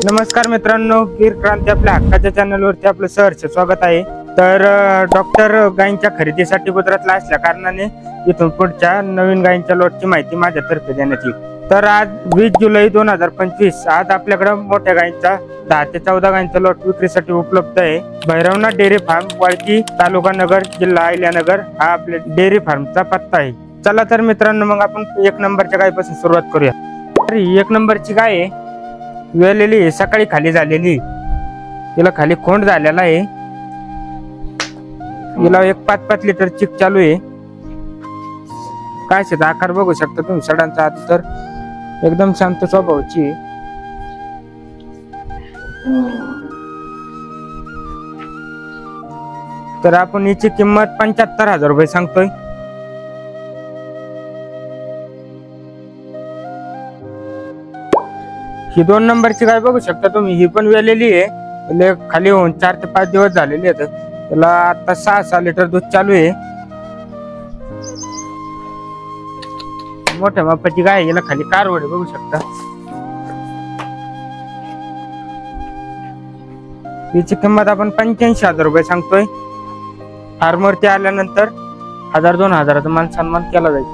नमस्कार मित्रांनो, गिर क्रांती आपल्या हक्काच्या चॅनलवरती आपलं सहर्ष स्वागत आहे। तर डॉक्टर गायींच्या खरेदीसाठी गुजरातला असल्या कारणाने इथून पुढच्या नवीन गायींच्या लॉटची माहिती माझ्यातर्फे देण्यात येईल। तर आज 20 जुलै 2025 आज आपल्याकडे मोठ्या गायींचा 10 ते 14 गायींचा लॉट विक्रीसाठी उपलब्ध आहे। भैरवनाथ डेअरी फार्म, वाळकी, तालुका नगर, जिल्हा अहिल्यानगर हा आपल्या डेअरी फार्मचा पत्ता आहे। चला तर मित्रांनो, मग आपण 1 नंबरच्या गायीपासून सुरुवात करूया। तर 1 नंबरची गाय आहे, वेलेली, सकाळी खाली झालेली, तिला खाली खोंड झालेला आहे। हिला एक 5-5 लिटर चिक चालू आहे। काशीचा आकार बघू शकता तुम्ही, सडांचा आत तर एकदम शांत स्वभावाची आहे। तर आपण हिची किंमत 75,000 रुपये सांगतोय। ही 2 नंबरची गाय बघू शकता तुम्ही, ही पण वेलेली आहे, खाली होऊन 4 ते 5 दिवस झालेले आहेत। त्याला आता 6 लिटर दूध चालू आहे। मोठ्या मापाची गाय, याला खाली कारवडे बघू शकता। हिची किंमत आपण 85,000 रुपये सांगतोय। फार्मवरती आल्यानंतर 1000-2000 मान सन्मान केला जाईल।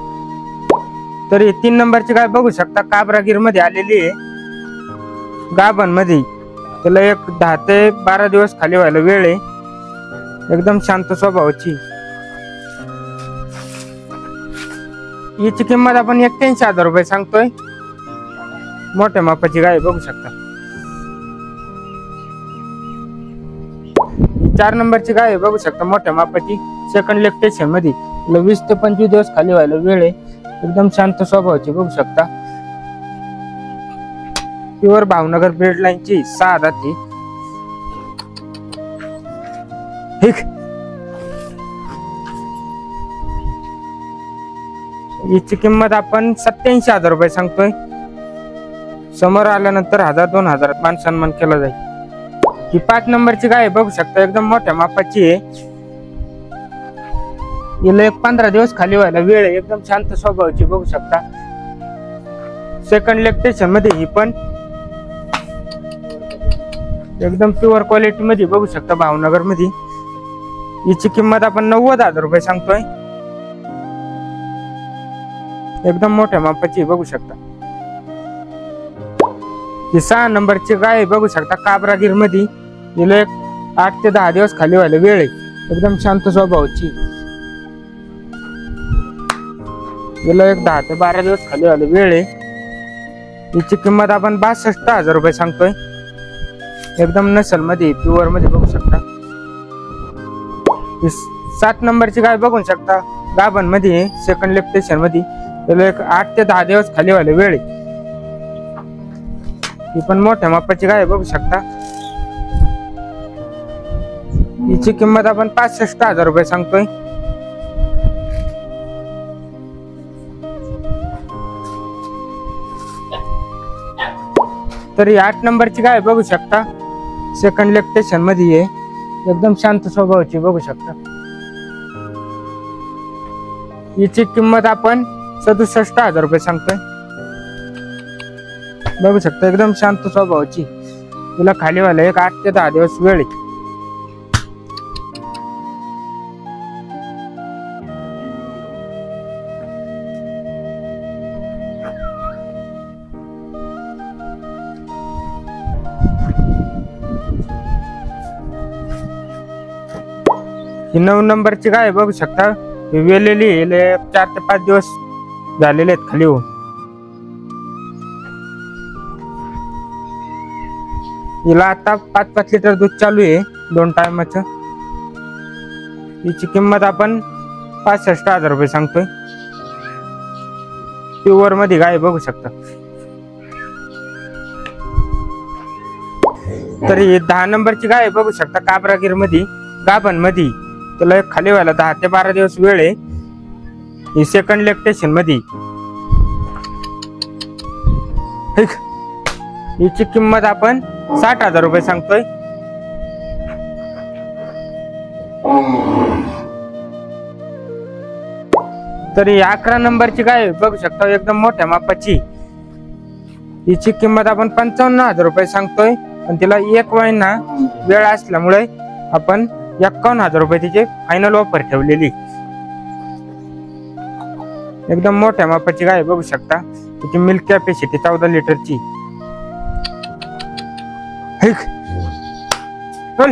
तर ही 3 नंबरची गाय बघू शकता, काबरागीर मध्ये आलेली आहे, गाभण मध्ये। त्याला एक 10 ते 12 दिवस खाली व्हायला वेळ आहे, एकदम शांत स्वभावाची। हिची किंमत आपण 81,000 रुपये सांगतोय। मोठ्या मापाची गाय बघू शकता। 4 नंबरची गाय बघू शकता, मोठ्या मापाची, सेकंड लॅक्टेशन मध्ये, 20 ते 25 दिवस खाली व्हायला वेळ आहे, एकदम शांत स्वभावाची बघू शकता। प्युअर भावनगर ब्रीड लाईनची 6 दाती। हिची किंमत आपण 87,000 रुपये सांगतोय। समोर आल्यानंतर 1000-2000 मान सन्मान केला जाईल। ही 5 नंबरची गाय बघू शकता, एकदम मोठ्या मापाची आहे। हिला एक 15 दिवस खाली व्हायला वेळ आहे, एकदम शांत स्वभावाची बघू शकता। सेकंड लॅक्टेशन मध्ये ही पण एकदम प्युअर क्वालिटी मध्ये बघू शकता, भावनगर मध्ये। हिची किंमत आपण 90,000 रुपये सांगतोय। एकदम मोठ्या मापाची बघू शकता। ही 6 नंबरची गाय बघू शकता, काबरागीर मध्ये, हिला एक 8 ते 10 दिवस खाली व्हायला वेळ आहे, एकदम शांत स्वभावाची। हिला एक 10 ते 12 दिवस खाली व्हायला वेळ आहे। हिची किंमत आपण 62,000 रुपये सांगतोय। एकदम नसल मध्ये, प्युअर मध्ये बघू शकता। 7 नंबरची गाय बघू शकता, गाभण मध्ये, सेकंड लॅक्टेशन मध्ये, त्याला एक 8 ते 10 दिवस खाली व्हायला वेळ आहे। ही पण मोठ्या मापाची गाय बघू शकता। हिची किंमत आपण 65,000 रुपये सांगतोय। तर ही 8 नंबरची गाय बघू शकता, सेकंड लॅक्टेशन मध्ये आहे, एकदम शांत स्वभावाची बघू शकता। हिची किंमत आपण 67,000 रुपये सांगतोय। बघू शकता, एकदम शांत स्वभावाची, तिला खाली व्हायला एक 8 ते 10 दिवस वेळ आहे। ही 9 नंबरची गाय बघू शकता, वेलेली, 4 ते 5 दिवस झालेले आहेत खाली होऊन। हिला आता 5-5 लिटर दूध चालू आहे, 2 टायमाचं। हिची किंमत आपण 65,000 रुपये सांगतोय। प्युअर मध्ये गाय बघू शकता। तर ही 10 नंबरची गाय बघू शकता, काबरागीर मध्ये, गाभण मध्ये, त्याला खाली व्हायला 10 ते 12 दिवस वेळ आहे। ही सेकंड लॅक्टेशन मध्ये। हिची किंमत आपण 60,000 रुपये सांगतोय. तर ही 11 नंबरची गाय बघू शकता, एकदम मोठ्या मापाची. हिची किंमत आपण 55,000 रुपये सांगतोय. पण तिला एक महिना वेळ असल्यामुळे आपण 51,000 रुपये तिचे फायनल ऑफर ठेवलेली. एकदम मोठ्या मापाची गाय बघू शकता. तिची मिल्क कॅपॅसिटी 14 लिटरची. चल